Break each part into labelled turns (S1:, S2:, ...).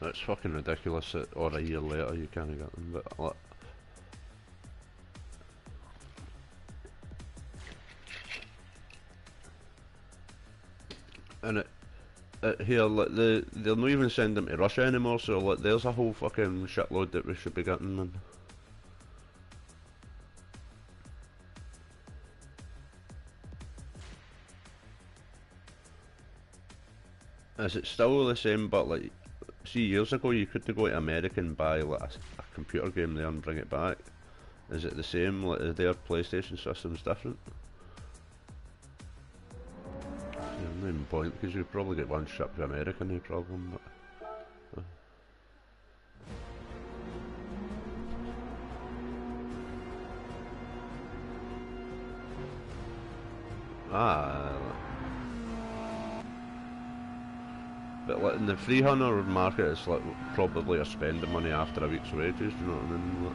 S1: It's fucking ridiculous that, or a year later you can't get them, but like, and here, like, they'll not even send them to Russia anymore, so like there's a whole fucking shitload that we should be getting, man. Is it still the same, but like, see, years ago you could go to America and buy like a computer game there and bring it back. Is it the same? Like, is their PlayStation systems different? Yeah, no even point, because you probably get one shipped to America, no problem. But, but like in the free hunter market, it's like probably a spending money after a week's wages. You know what I mean? Like,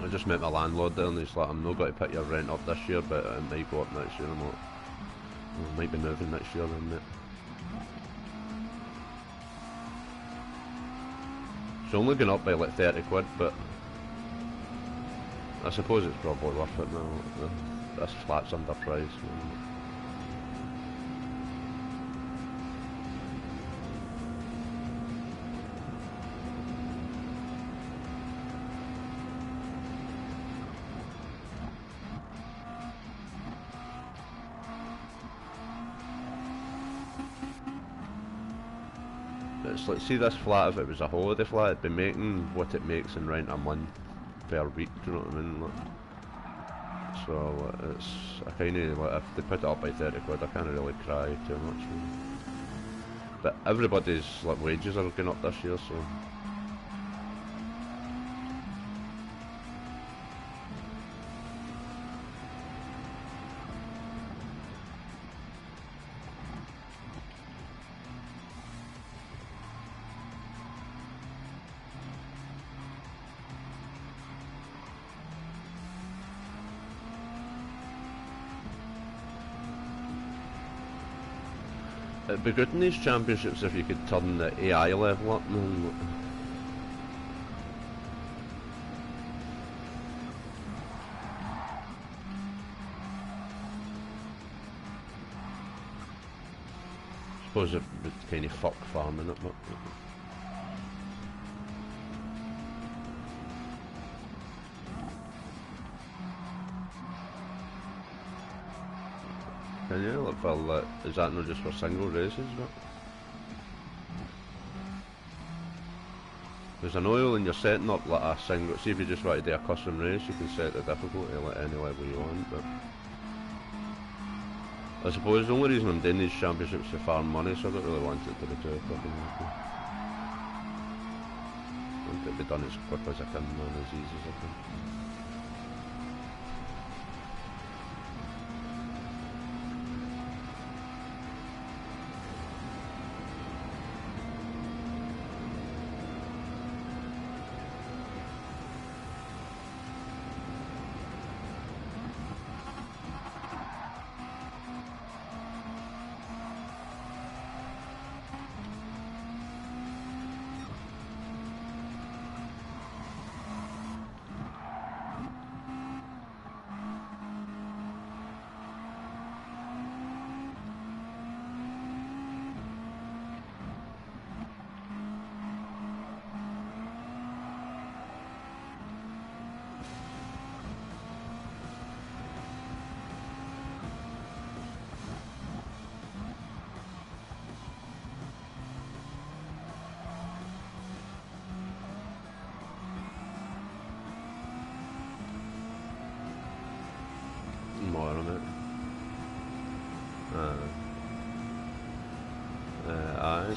S1: I just met my landlord there and he's like, I'm not going to put your rent up this year, but it might go up next year. I'm like, well, I might be moving next year then, mate. It's only going up by like 30 quid, but I suppose it's probably worth it now. This flat's underpriced. It's like, see this flat, if it was a holiday flat, it'd be making what it makes in rent a month per week, do you know what I mean? Like, so it's, I kinda, like, if they put it up by 30 quid, I can't really cry too much. But everybody's, like, wages are going up this year, so... It'd be good in these championships if you could turn the AI level up, man. I suppose it would kind of fuck farming it, but... Can you? Like, for, is that not just for single races? Because I know when you're setting up like a single, see if you just want to do a custom race, you can set the difficulty like any level you want. But I suppose the only reason I'm doing these championships is to farm money, so I don't really want it to be too fucking easy. I want it to be done as quick as I can and as easy as I can.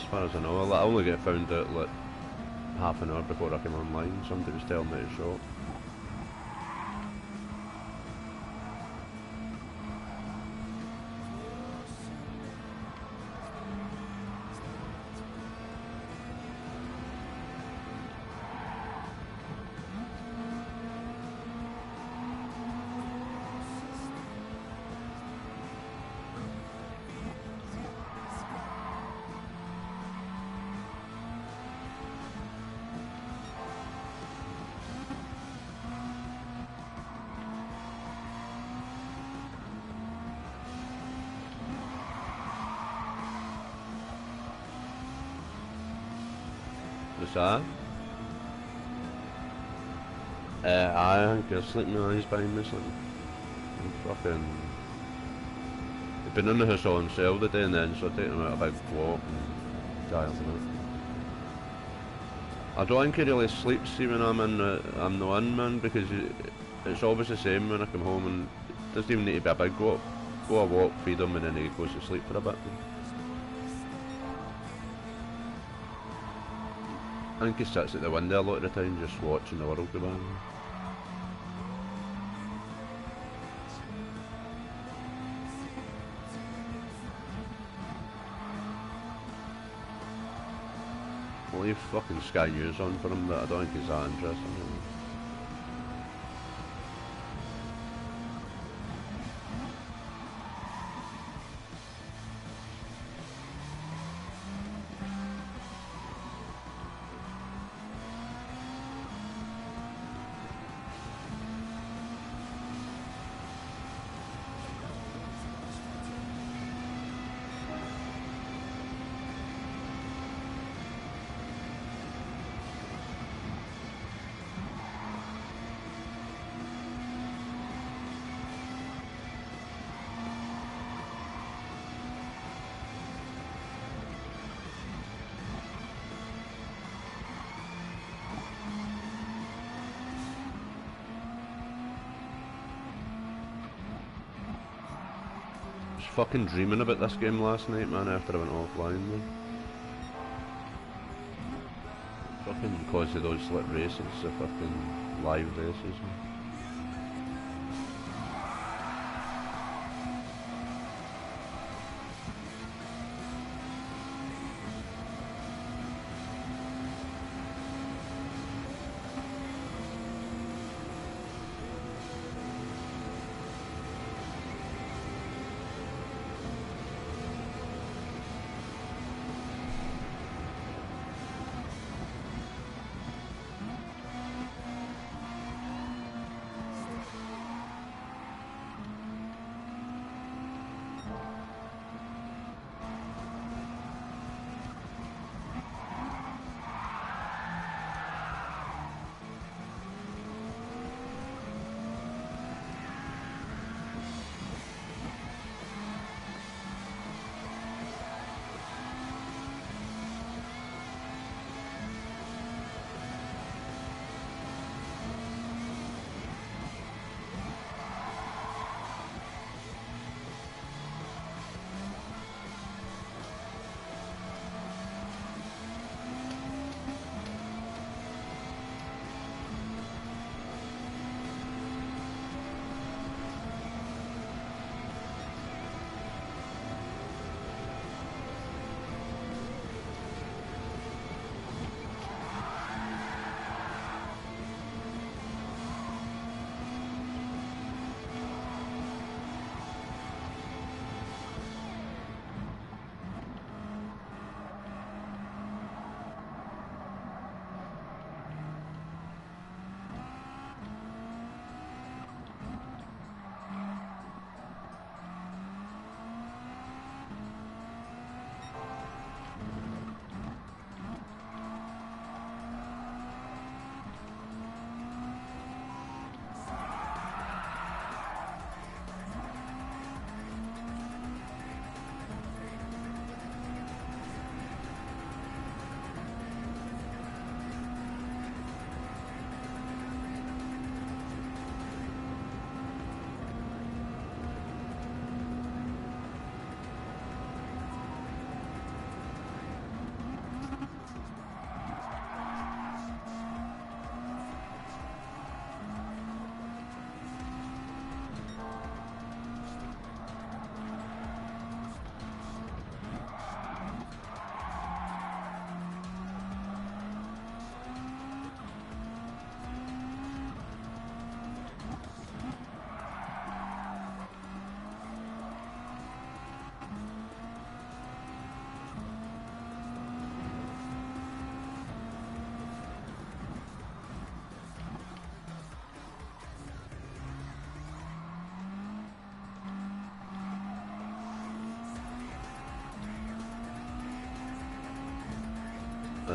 S1: as far as I know. I only get found out like half an hour before I came online. Somebody was telling me to shop. What's that? I think you're sleeping my eyes behind me, son. I'm fucking... They've been in the house all on sale today and then, so I take them out a big walk and dial them out. I don't think he really sleeps, see, when I'm not in, man, because it's always the same when I come home, and it doesn't even need to be a big walk. Go a walk, feed him, and then he goes to sleep for a bit. I think he sits at the window a lot of the time just watching the world go by. Well, leave fucking Sky News on for him, but I don't think he's that interested. Fucking dreaming about this game last night, man, after I went offline, man. Fucking because of those like races, the fucking live races, man.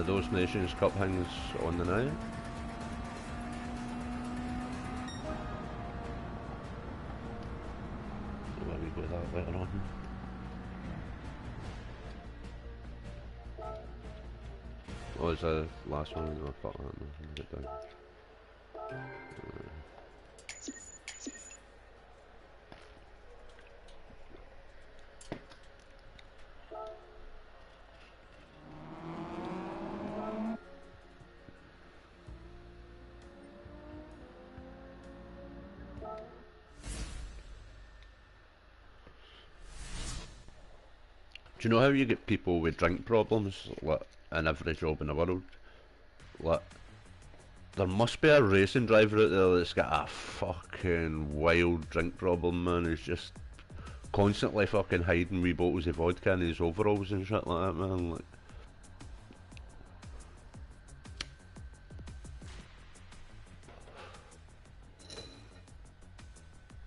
S1: those Nations Cup things on the night. So where we go that later on. Oh, is the last one? No, fuck that, no, get down. Do you know how you get people with drink problems, like, in every job in the world? Like, there must be a racing driver out there that's got a fucking wild drink problem, man. Who's just constantly fucking hiding wee bottles of vodka in his overalls and shit like that, man. Like,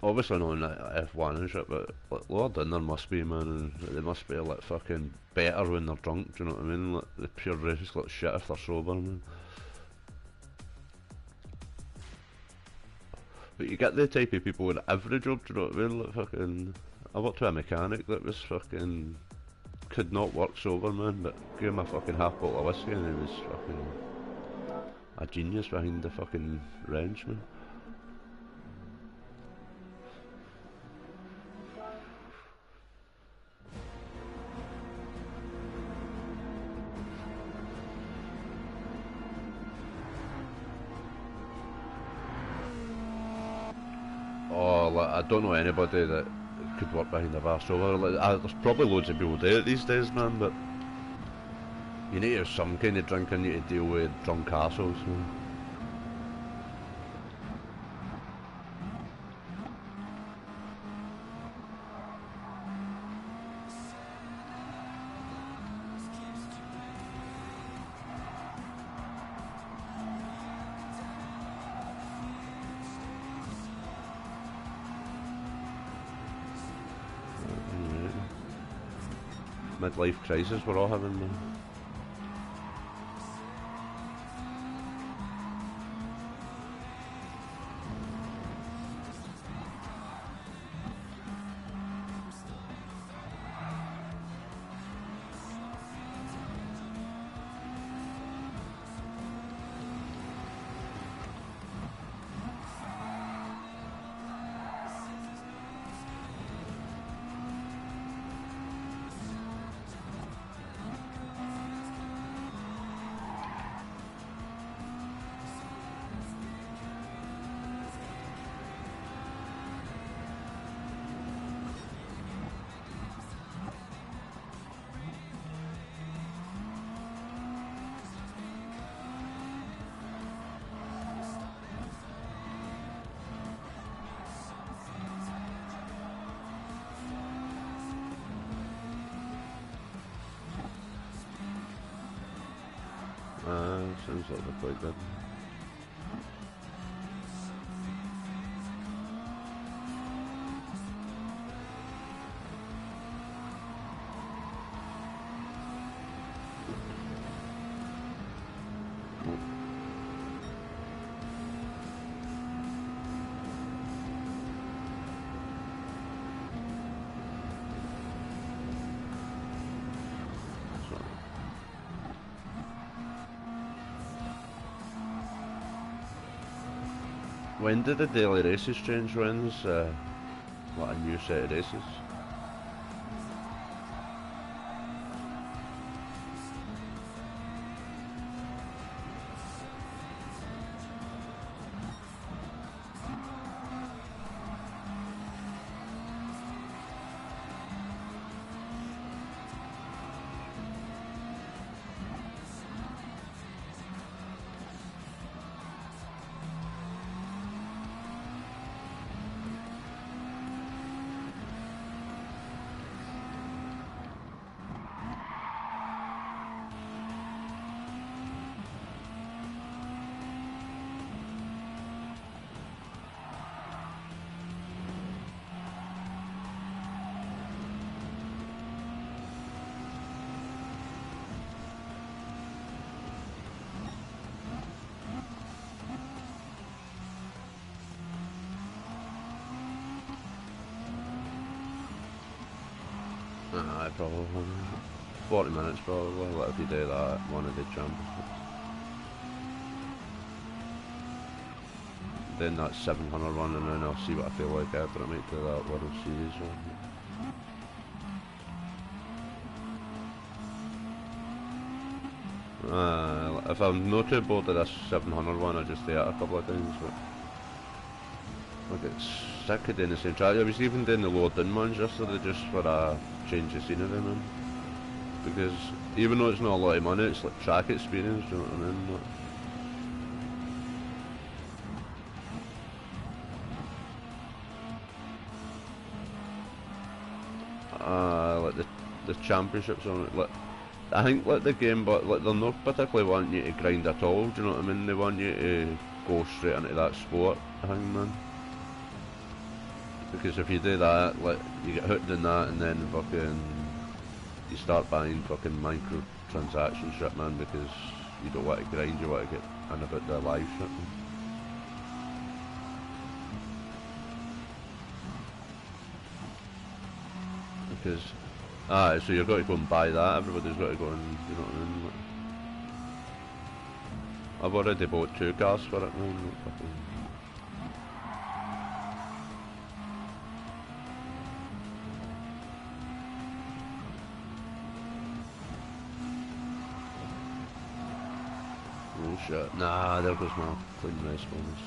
S1: obviously not in F1 and shit, but like, Lord, and there must be, man. And they must be like fucking better when they're drunk. Do you know what I mean? Like, the pure race like shit if they're sober, man. But you get the type of people in every job, do you know what I mean? Like fucking, I worked with a mechanic that was fucking, could not work sober, man, but gave him a fucking half bottle of whiskey and he was fucking a genius behind the fucking wrench, man. Oh, like, I don't know anybody that could work behind a bar sober. Like, there's probably loads of people do it these days, man, but you need to have some kind of drinking you to deal with drunk assholes, man. Midlife crisis we're all having, man. Sounds like they're quite good. When did the daily races change runs? What, a new set of races? probably 40 minutes probably, like if you do that, one of the championships. Then that 700 one, and then I'll see what I feel like after I make to that World Series one. If I'm not too bored of this 700 one, I just do it a couple of times, but I get sick of doing the same track. I was even doing the lower down ones yesterday just for a change of scenery, man. Because even though it's not a lot of money, it's like track experience, do you know what I mean? Like the championships on it, like I think like the game, but like they're not particularly wanting you to grind at all, do you know what I mean? They want you to go straight into that sport, I think, man. Because if you do that, like you get hooked in that, and then fucking you start buying fucking micro transaction shit, man, because you don't want to grind, you want to get in about their life shit. Because so you're going to go and buy that, everybody's got to go and, you know what I mean? Like, I've already bought 2 cars for it, man. Oh shit. Nah, there goes my clean race bonus.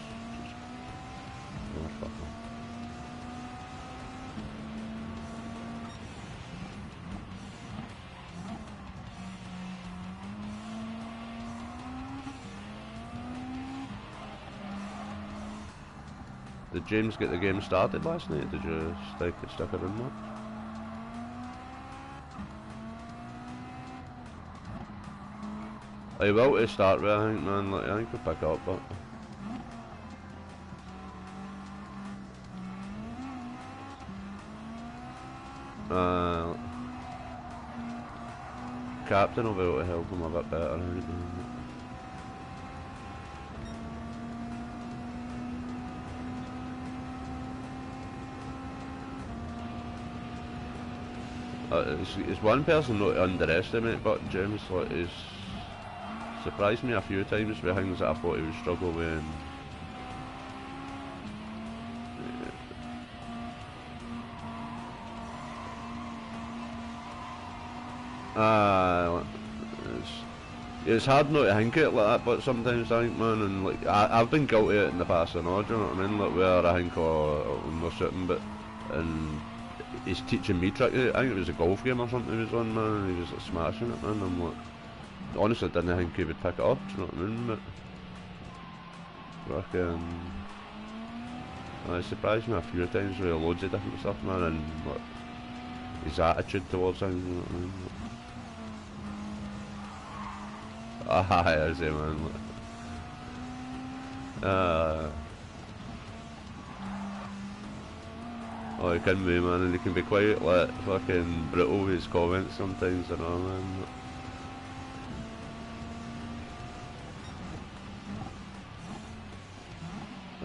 S1: Oh, fuck. Did James get the game started last night? Did you stick it in much? I will to start with, I think, man. Like, I think we'll pick up, but Captain will be able to help him a bit better, I think. It's one person not to underestimate, but James like is surprised me a few times with things that I thought he would struggle with. It's hard not to think it like that, but sometimes I think, man, and like I've been guilty of it in the past, and all, do you know what I mean? Like where I think, oh, I'm not certain, but and he's teaching me trick. I think it was a golf game or something he was on, man, and he was like smashing it, man. I'm like, honestly, didn't think he would pick it up. Do you know what I mean? But it surprised me a few times with loads of different stuff, man, and like his attitude towards things. You know what I mean? Aye, I say, man. Oh, he can be, man, and he can be quite like fucking brutal with his comments sometimes, you know, man.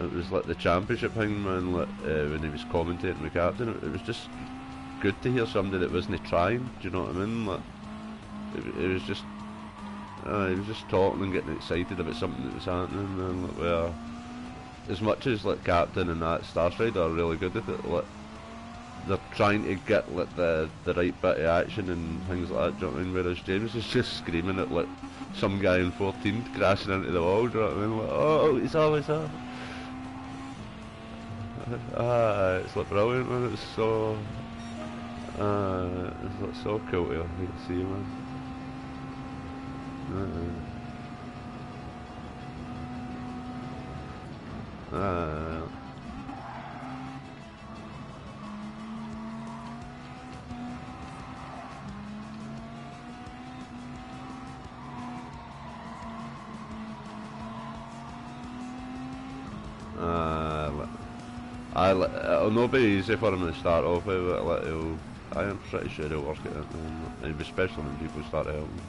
S1: It was like the championship thing, man, like, when he was commentating with Captain, it was just good to hear somebody that wasn't trying, do you know what I mean? Like, it was just, he was just talking and getting excited about something that was happening, and like, where, as much as like Captain and that Starstride are really good at it, like, they're trying to get like the right bit of action and things like that, do you know what I mean? Whereas James is just screaming at like some guy in 14th crashing into the wall, do you know what I mean? Like, oh, it's off. It's like brilliant, man. It's so like so cool to see, man. It'll not be easy for him to start off with, but like, I am pretty sure he'll work it out, and especially when people start helping.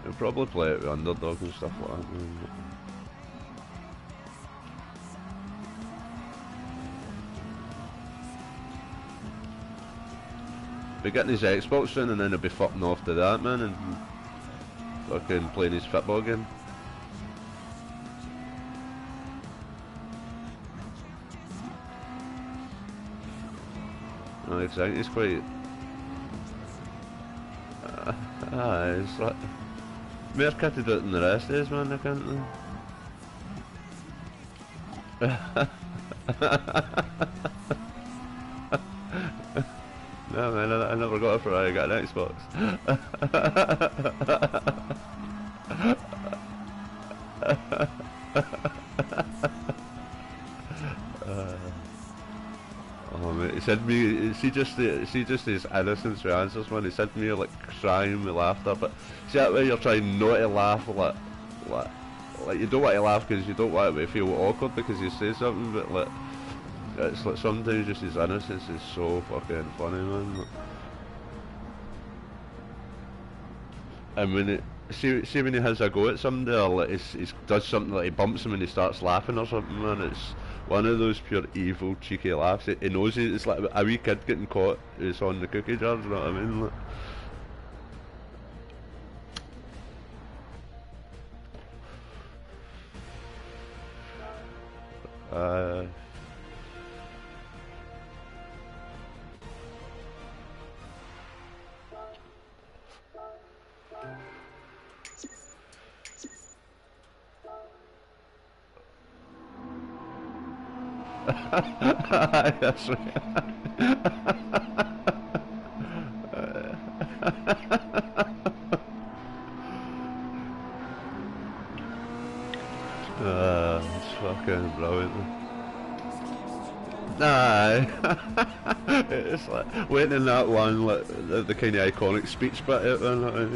S1: He'll probably play it with underdogs and stuff like that. be getting his Xbox soon, and then he'll be fucking off to that, man, and fucking playing his football game. No, exactly, he's quite... it's like... More kitted out than the rest is, man, I can't... No man, I never got it for I got an Xbox. Oh mate, he said me, see just his innocence with answers, man. He said to me like crying with laughter, but see that way you're trying not to laugh, like you don't want to laugh because you don't want it to feel awkward because you say something, but like it's like sometimes just his innocence is so fucking funny, man. And when it see when he has a go at somebody, or like he does something like he bumps him and he starts laughing or something, man, it's one of those pure evil cheeky laughs. He knows it's like a wee kid getting caught is on the cookie jar, you know what I mean? Like, that's right. It's fucking brilliant. Nah, it's like waiting in that one, like the kind of iconic speech bit out there.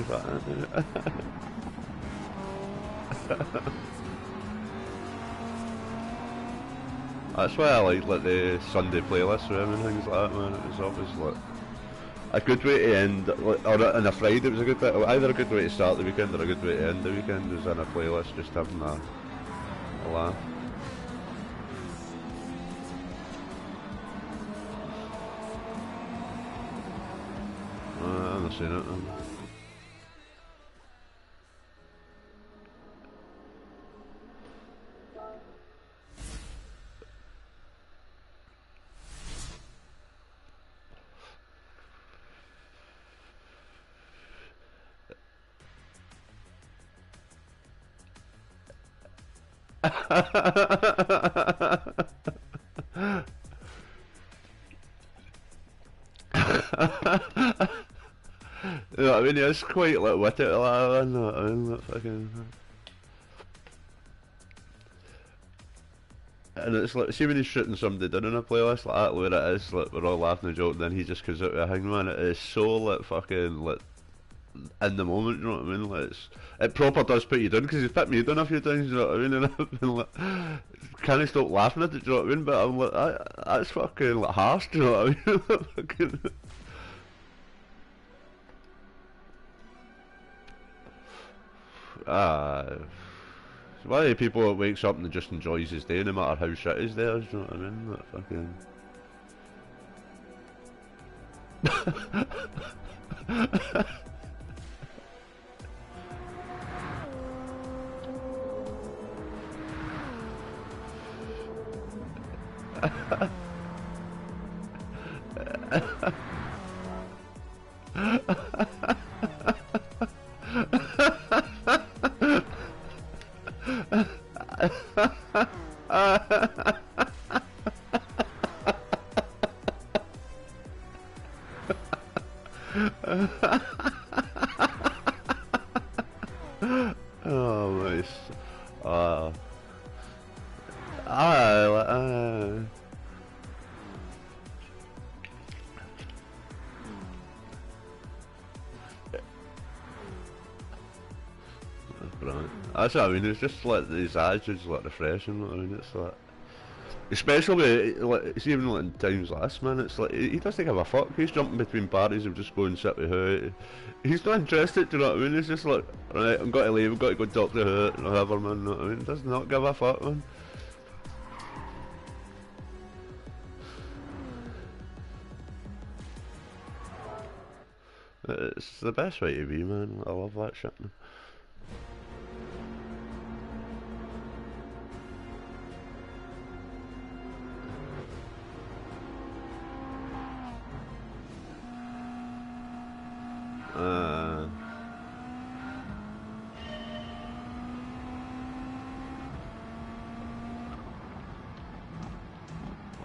S1: That's why I like the Sunday playlist for him and things like that, man. It was always like a good way to end, like, or on a Friday it was a good bit, either a good way to start the weekend or a good way to end the weekend. Was in a playlist, just having a laugh. I've not seen it. You know what I mean? It's quite like witty like that, you know what I mean? Like fucking... And it's like, see when he's shooting somebody down in a playlist like that, where it is, like, we're all laughing and joking, then he just comes out with a hangman. It is so, like, fucking, like, in the moment, you know what I mean? Like, it proper does put you down, because he's put me down a few times, you know what I mean? And I've been like, can't I stop laughing at it, you know what I mean? But I'm like, that's fucking, like, harsh, you know what I mean? Fucking... Why are people that wakes up and just enjoys his day no matter how shit is there, you know what I mean? Like fucking... Oh my... Brilliant. That's what I mean, it's just like these attitudes like refreshing, you know what I mean? It's like... Especially, like, it's even like in times like this, man, it's like, he doesn't give a fuck. He's jumping between parties and just go and sit with her. He's not interested, do you know what I mean? He's just like, right, I'm got to leave, I've got to go talk to her, or whatever, man, you know what I mean? He does not give a fuck, man. It's the best way to be, man. I love that shit.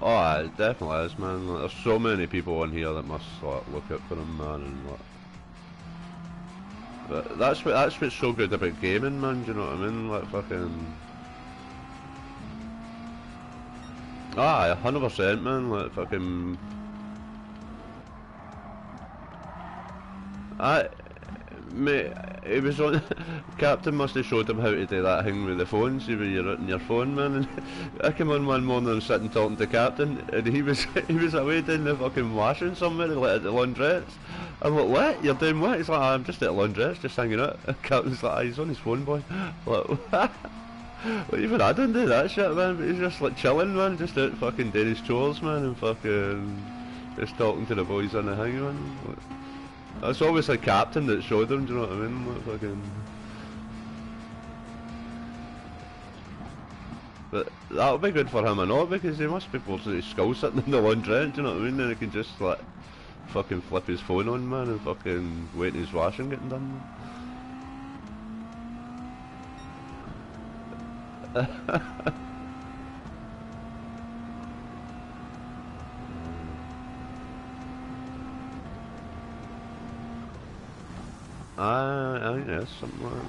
S1: Oh, it definitely is, man. Like, there's so many people on here that must like look out for him, man, and like. But that's what's so good about gaming, man. Do you know what I mean? Like fucking. Ah, 100%, man. Like fucking. Mate, it was on. Captain must have showed him how to do that thing with the phone. See, where you're on your phone, man. And I came on one morning and sitting talking to Captain, and he was away doing the fucking washing somewhere, like at the laundrettes. I'm like, what? You're doing what? He's like, I'm just at the laundrettes, just hanging out. And Captain's like, he's on his phone, boy. Like, what? Well, even I don't do that shit, man. But he's just like chilling, man, just out fucking doing his chores, man, and fucking just talking to the boys on the thing, man. Like, that's always a captain that showed him, do you know what I mean? Like fucking. But that'll be good for him or not, because he must be forced his skull sitting in the laundrette, do you know what I mean? Then he can just like fucking flip his phone on, man, and fucking wait his washing getting done, man. I guess something like that.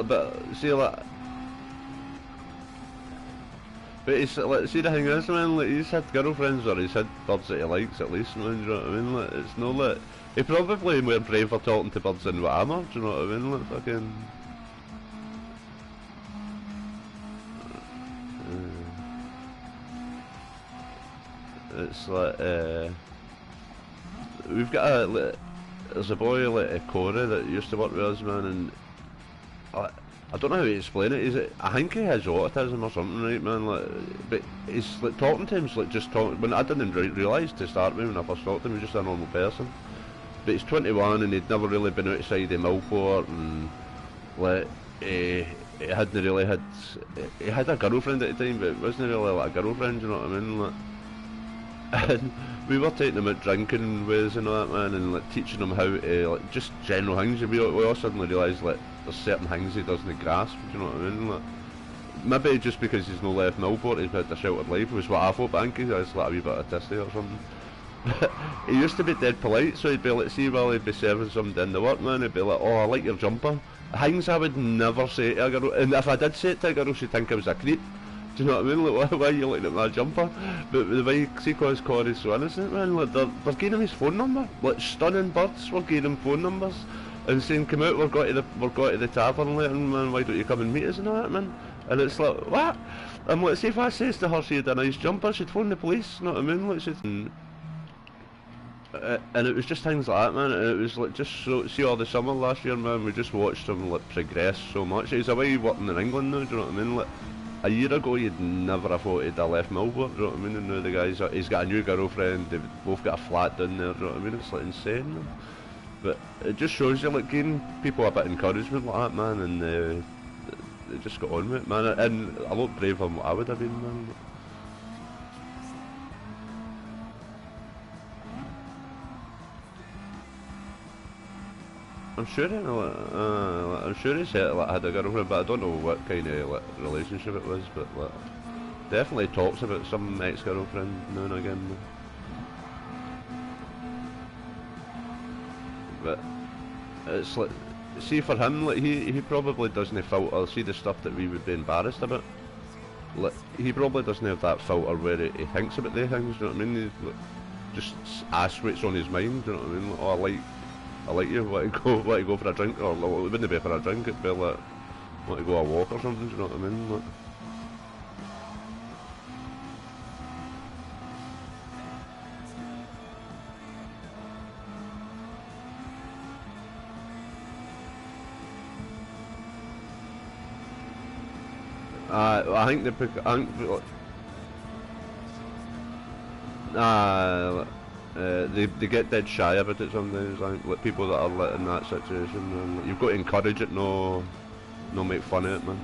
S1: But see, like, but he's like, see the thing is, man, like he's had girlfriends or he's had birds that he likes at least, man. Do you know what I mean? Like, it's no like he probably more brave for talking to birds than what I'm. Do you know what I mean? Like fucking. It's like we've got a. There's a boy like Corey that used to work with us, man, and I don't know how to explain it. Is it? I think he has autism or something, right, man? Like, but he's like talking to him, it's like just talking. When I didn't realise to start with when I first talked to him, he was just a normal person. But he's 21 and he'd never really been outside the Millport, and like he hadn't really had. He had a girlfriend at the time, but it wasn't really like a girlfriend. You know what I mean? Like, and we were taking him out drinking with and all that, man, and like teaching him how to like just general things. We all suddenly realised like there's certain things he doesn't grasp. Do you know what I mean? Like, maybe just because he's no left Millport, he's had a sheltered life, was what I thought. But I think he's like a wee bit autistic or something. He used to be dead polite, so he'd be like, see, while he'd be serving somebody in the work, man, he'd be like, oh, I like your jumper. Things I would never say to a girl, and if I did say it to a girl, she'd think I was a creep. Do you know what I mean? Like, why are you looking at my jumper? But the way, see, cause Corey's so innocent, man, like, they're giving him his phone number. Like, stunning birds were giving him phone numbers and saying, come out, we're going to the tavern later, man, why don't you come and meet us and all that, man? And it's like, what? I'm like, see, if I says to her she had a nice jumper, she'd phone the police, you know what I mean? Like, and it was just things like that, man. And it was like just so, see, all the summer last year, man, we just watched him like progress so much. He's away working in England now, do you know what I mean? Like, a year ago you'd never have thought he'd have left Millport, do you know what I mean? And now the guy's, he's got a new girlfriend, they've both got a flat down there, do you know what I mean? It's like insane, man. But it just shows you, like, giving people a bit of encouragement like that, man, and they just got on with it, man. And a lot braver than what I would have been, man. I'm sure he said like had a girlfriend, but I don't know what kind of like relationship it was. But like, definitely talks about some ex-girlfriend now and again. But it's like, see, for him, like he probably doesn't filter. See the stuff that we would be embarrassed about. Like, he probably doesn't have that filter where he thinks about the things. Do you know what I mean? He like, just asks what's on his mind. Do you know what I mean? Like, oh, I like you, want to go for a drink, or well, it wouldn't be for a drink, it'd be like, want to go a walk or something, do you know what I mean? Like, I think they get dead shy about it sometimes. I think like people that are in that situation, and you've got to encourage it, no make fun of it, man.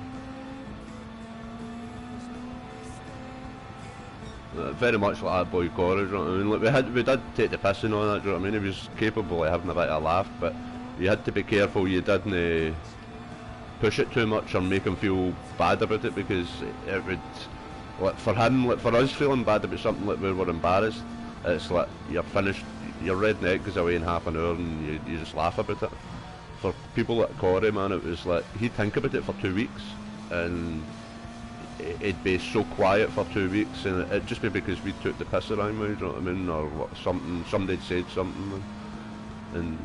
S1: Very much like that boy Corey, you know what I mean? Like we did take the piss and all that, do you know what I mean? He was capable of having a bit of a laugh, but you had to be careful you didn't push it too much or make him feel bad about it, because it would, like for him, like for us feeling bad about something like we were embarrassed, it's like you're finished, your red neck goes away in half an hour and you just laugh about it. For people like Corey, man, it was like he'd think about it for 2 weeks and it'd be so quiet for 2 weeks, and it'd just be because we took the piss around me, you know what I mean, or what, somebody'd said something, and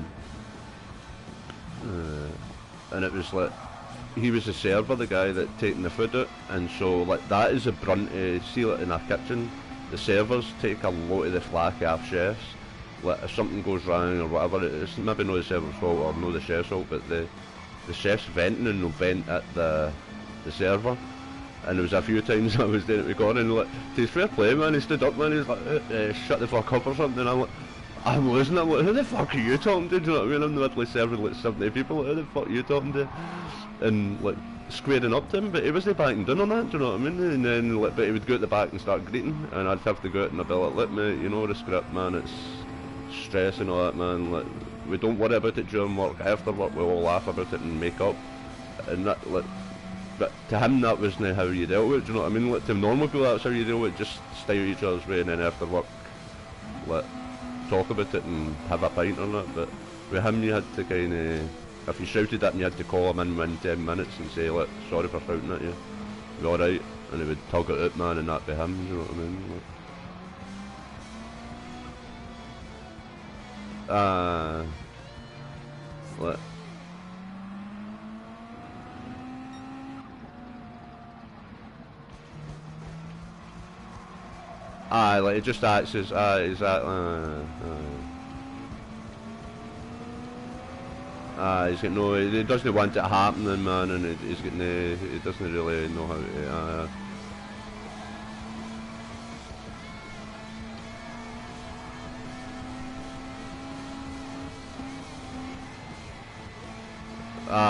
S1: it was like he was the server, the guy that taking the food out, and so like that is a brunt. See, like in a kitchen, the servers take a lot of the flack off chefs. Like if something goes wrong or whatever, it's maybe not the server's fault or no the chef's fault, but the chef's venting and they'll vent at the server. And there was a few times I was doing it with Gordon, and like, to his fair play, man, he stood up, man, he was like, shut the fuck up or something, and I'm like, I'm losing it, I'm like, who the fuck are you talking to, do you know what I mean? I'm literally serving like 70 people, who the fuck are you talking to? And like, squaring up to him, but he wasn't backing down on that, do you know what I mean? And then, like, but he would go at the back and start greeting, and I'd have to go out and I'd be like, look mate, you know the script, man, it's stress and all that, man, like, we don't worry about it during work, after work we all laugh about it and make up, and that, like, but to him that wasn't how you dealt with it, do you know what I mean? Like, to normal people that's how you deal with it, just stay each other's way and then after work, like, talk about it and have a pint on it. But with him you had to kind of, if you shouted at him you had to call him in within 10 minutes and say, look, sorry for shouting at you, you alright? And he would tug it out, man, and that'd be him, do you know what I mean? Like, like it just acts as, is that, he's got no, he doesn't want it happening, man, and he's got no, he doesn't really know how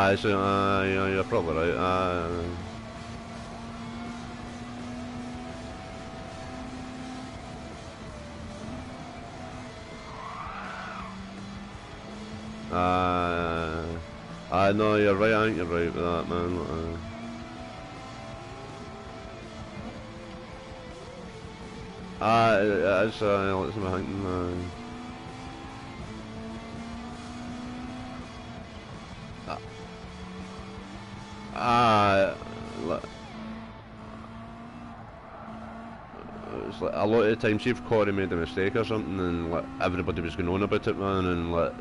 S1: to, so, yeah, you're probably right, I know you're right. I think you're right with that, man. It's what's my thinking? It's like a lot of the times, if Corey made a mistake or something, and like everybody was going on about it, man, and like.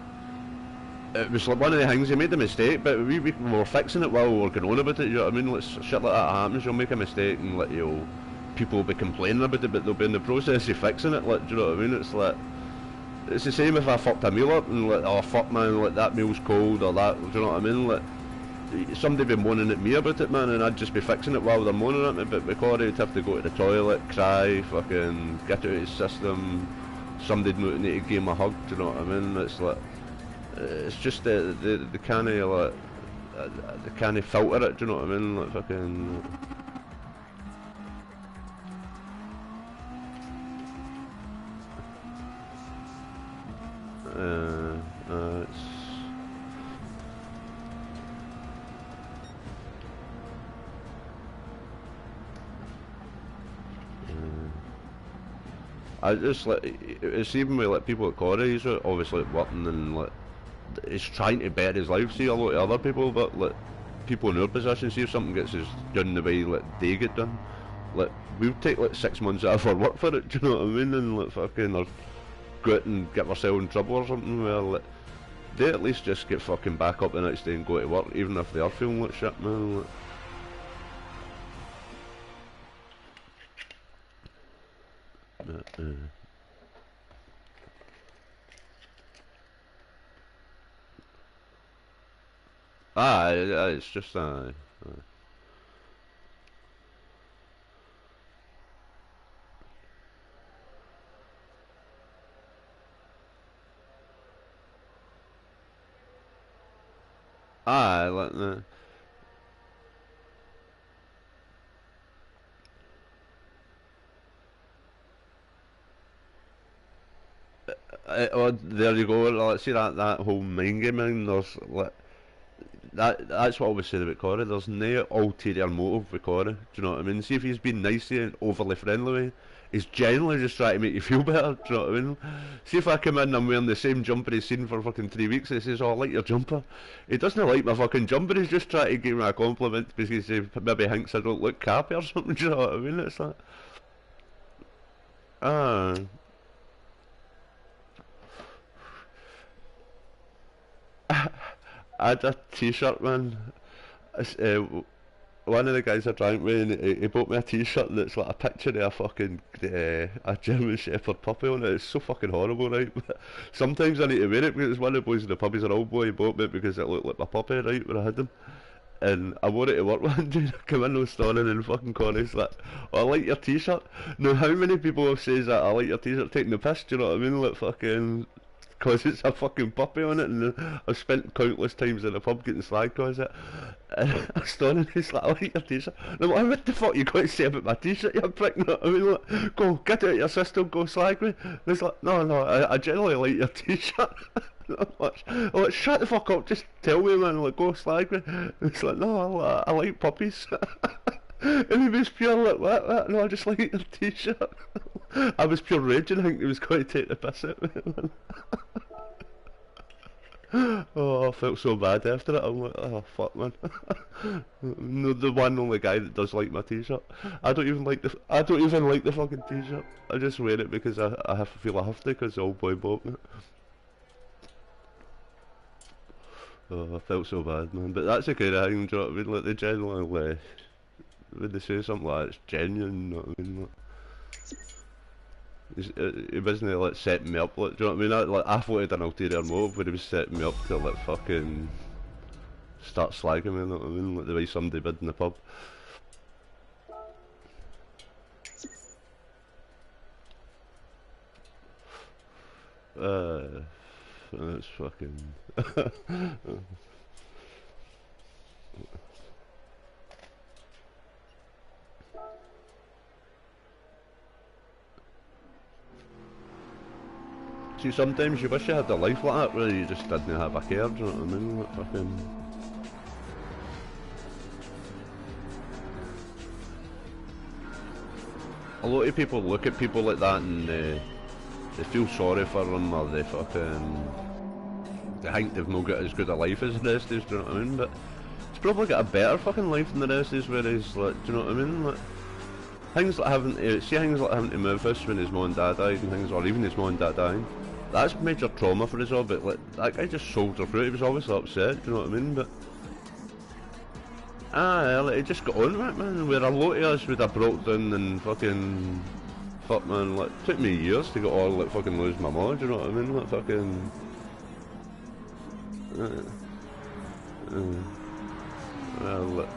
S1: It was like one of the things, he made a mistake, but we were fixing it while we were going on about it, you know what I mean? Like, shit like that happens, you'll make a mistake and like, people will be complaining about it, but they'll be in the process of fixing it, like, do you know what I mean? It's like, it's the same if I fucked a meal up and like, oh fuck man, like that meal's cold or that, do you know what I mean? Like, somebody be moaning at me about it, man, and I'd just be fixing it while they're moaning at me, but with Corey he'd have to go to the toilet, cry, fucking get out of his system, somebody'd need to give him a hug, do you know what I mean? It's like, it's just the kind of like the kind of filter it. Do you know what I mean? Like fucking. It's. I just like it's even with like people at Corey, he's obviously working and like. He's trying to better his life, see a lot of other people, but like people in our position, see if something gets us done the way like they get done, like we'll take like 6 months out of our work for it, do you know what I mean? And like fucking or go out and get ourselves in trouble or something, where like they at least just get fucking back up the next day and go to work, even if they are feeling like shit, man. Like, it's just Aye, like the. Oh, there you go. Like, see that whole mind gaming. There's like that's what I always say about Corey. There's no ulterior motive with Corey. Do you know what I mean? See if he's been nice to you and overly friendly with you, he's genuinely just trying to make you feel better. Do you know what I mean? See if I come in and I'm wearing the same jumper he's seen for fucking 3 weeks and he says, "Oh, I like your jumper." He doesn't like my fucking jumper. He's just trying to give me a compliment because he maybe thinks I don't look cappy or something. Do you know what I mean? It's like, ah. I had a t-shirt, man. One of the guys I drank with, and he bought me a t-shirt that's like a picture of a fucking a German Shepherd puppy on it. It's so fucking horrible, right? But sometimes I need to wear it because it's one of the boys in the pub. He's an old boy. He bought me it because it looked like my puppy, right, when I had him. And I wore it to work one day. I come in those story and fucking Connie's like, "Oh, I like your t-shirt." Now, how many people have says that I like your t-shirt taking the piss? Do you know what I mean? Like fucking. Cause it's a fucking puppy on it, and I've spent countless times in the pub getting slagged cause it. And I stood and he's like, "I like your t-shirt." And I'm like, "What the fuck you got to say about my t-shirt, you prick?" No, I mean, like, go, get out of your system, go slag me. And he's like, "No, I generally like your t-shirt." I'm like, "Shut the fuck up, just tell me, man, like, go slag me." And he's like, "No, I like puppies." And he was pure like, "What? No, I just like your t-shirt." I was pure raging, I think he was going to take the piss out of me, man. Oh, I felt so bad after it. I'm like, "Oh fuck, man." No, the one only guy that does like my t-shirt. I don't even like the fucking t-shirt. I just wear it because I have to feel I have to because the old boy bought me. Oh, I felt so bad, man. But that's the kind of thing, do you know what I mean? Like, they generally, when they say something like that, it's genuine, you know what I mean? Like, he wasn't like setting me up, like, do you know what I mean? I thought he'd an ulterior motive when he was setting me up to like fucking start slagging me, you know what I mean? Like the way somebody did in the pub. Uh, that's fucking. See, sometimes you wish you had a life like that where you just didn't have a care, do you know what I mean? Like fucking. A lot of people look at people like that and they feel sorry for them or they fucking. They think they've not got as good a life as the rest of us, do you know what I mean? But he's probably got a better fucking life than the rest of us, whereas, like, do you know what I mean? Like, things like having to, see things like having to move house when his mum and dad died and things, or even his mum and dad dying. That's major trauma for us all, but like, that guy just soldiered through it. He was obviously upset, do you know what I mean? But like, he just got on with it, man. Where a lot of us would have broke down and fucking, fuck, man. Like, it took me years to get all like fucking lose my mom, do you know what I mean? Like, fucking. Well,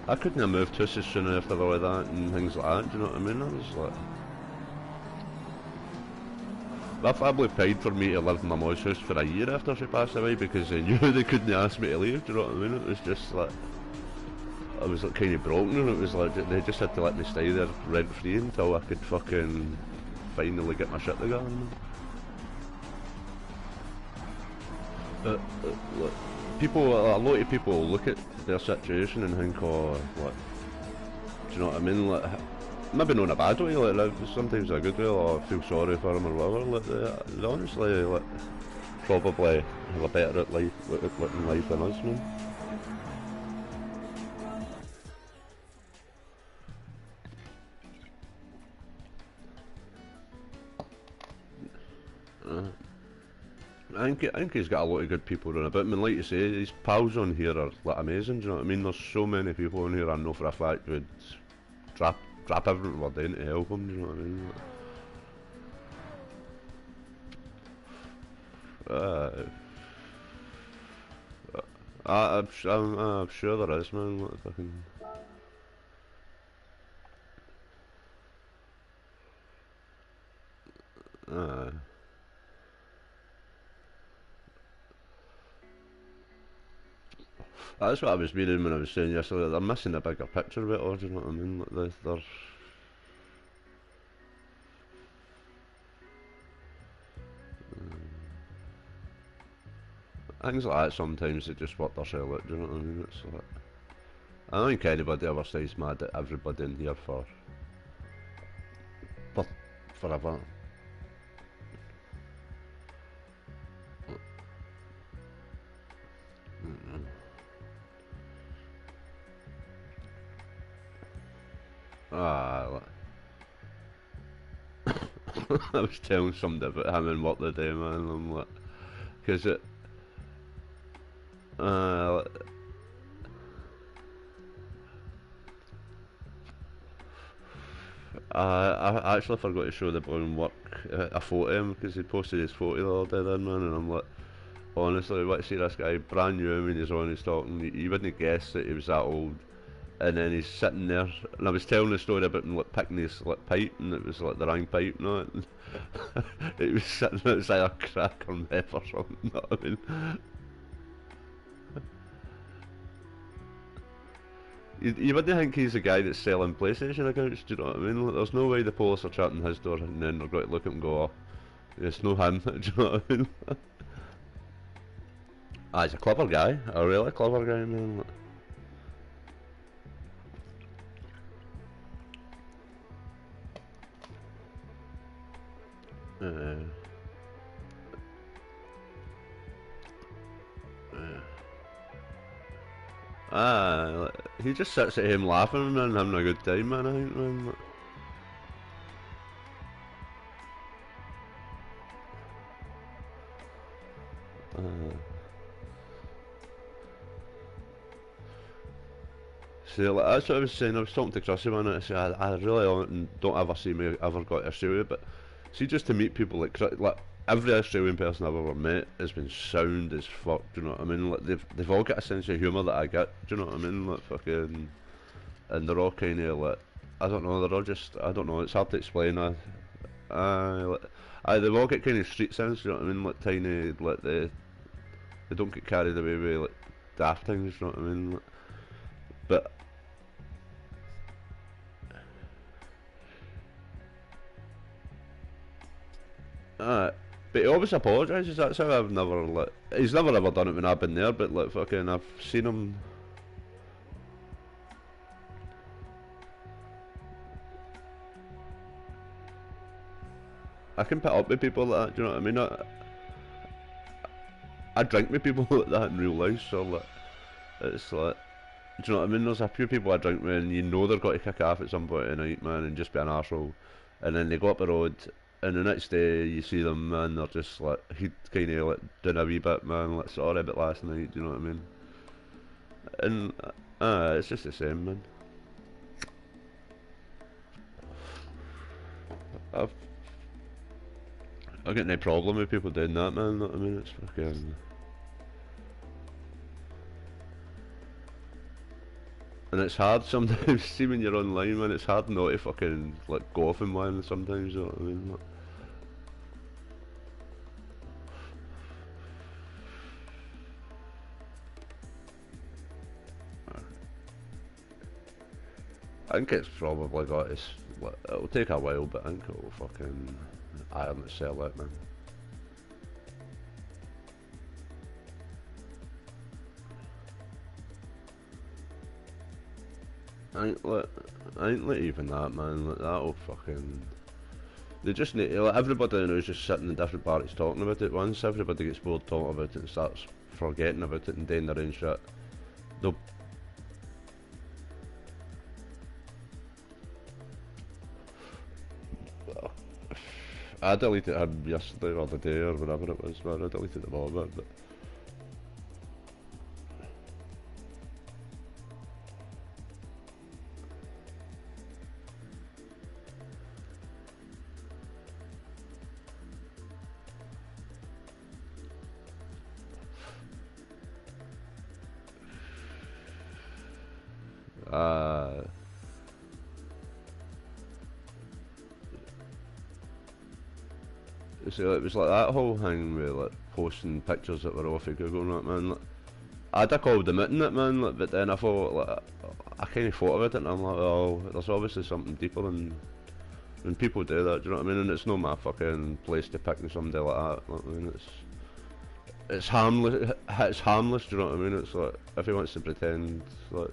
S1: I couldn't have moved twice as soon after all of that and things like that, do you know what I mean? I was like. My family paid for me to live in my mum's house for a year after she passed away because they knew they couldn't ask me to leave, do you know what I mean? It was just like, I was like kind of broken and it was like, they just had to let me stay there rent free until I could fucking finally get my shit together. Look, a lot of people look at their situation and think, "Oh, what, do you know what I mean?" Like, maybe not in a bad way, like sometimes a good way, or feel sorry for them or whatever. Like, they honestly, like, probably have a better at life, in life than us, man. I think he's got a lot of good people around about. I mean, like you say, his pals on here are like amazing. Do you know what I mean? There's so many people on here I know for a fact would drop everything we're doing to help him. Do you know what I mean? I'm sure there is, man. What fucking. Uh, That's what I was meaning when I was saying yesterday. They're missing a bigger picture of it, or do you know what I mean? Like they're things like that. Sometimes they just what they're selling. Do you know what I mean? It's like I don't think anybody ever stays mad at everybody in here for forever. Ah, I was telling somebody about him and what they do, man. I'm like, because it, uh, I actually forgot to show the blown work a photo of him because he posted his photo the other day, then, man, and I'm like, honestly, what see this guy brand new when he's on, he's talking, you wouldn't guess that he was that old. And then he's sitting there, and I was telling the story about him like picking his like pipe, and it was like the wrong pipe, you know. He was sitting outside a crack or meth or something. You know what I mean? You wouldn't think he's the guy that's selling PlayStation accounts. Do you know what I mean? Like, there's no way the police are chatting his door, and then they're going to look at him and go, "Oh, it's no him." Do you know what I mean? Ah, he's a clever guy, a really clever guy, man. Uh, he just sits at him laughing and having a good time, man. I think, man. See, like, that's what I was saying. I was talking to Chrissy, man. I said, I really don't ever see me ever got to Australia, but see, just to meet people like every Australian person I've ever met has been sound as fuck. Do you know what I mean? Like they've all got a sense of humour that I get. Do you know what I mean? Like fucking, and they're all kind of like, I don't know. They're all just, I don't know. It's hard to explain. Like, they've all got kind of street sense. Do you know what I mean? Like tiny, like they don't get carried away with like daft things. Do you know what I mean? Like, but uh, but he always apologises. That's how I've never like. He's never ever done it when I've been there. But like fucking, I've seen him. I can put up with people like that. Do you know what I mean? I drink with people like that in real life. So like, it's like, do you know what I mean? There's a few people I drink with, and you know they're going to kick off at some point at night, man, and just be an arsehole. And then they go up the road, and the next day you see them, man, they're just like, he kind of like doing a wee bit, man, like sorry about last night, do you know what I mean? And it's just the same, man. I've I got no problem with people doing that, man. Know what I mean? It's fucking. And it's hard sometimes. See when you're online, man, it's hard not to fucking like go off in one sometimes. You know what I mean? Like, I think it's probably got its. It'll take a while, but I think it'll fucking iron itself out, man. I ain't like even that, man. Like that'll fucking. They just need like everybody knows just sitting in different parties talking about it. Once everybody gets bored talking about it and starts forgetting about it and doing their own shit, they'll. I deleted him yesterday or the day or whatever it was, man. I deleted them all, man. But so it was like that whole thing with like posting pictures that were off of Google and that, man. Like, I'd have called him in it, man, like, but then I thought, like, I kind of thought about it and I'm like, oh, there's obviously something deeper than people do that, do you know what I mean? And it's not my fucking place to pick on somebody like that, like, I mean, it's harmless, do you know what I mean? It's like, if he wants to pretend, like...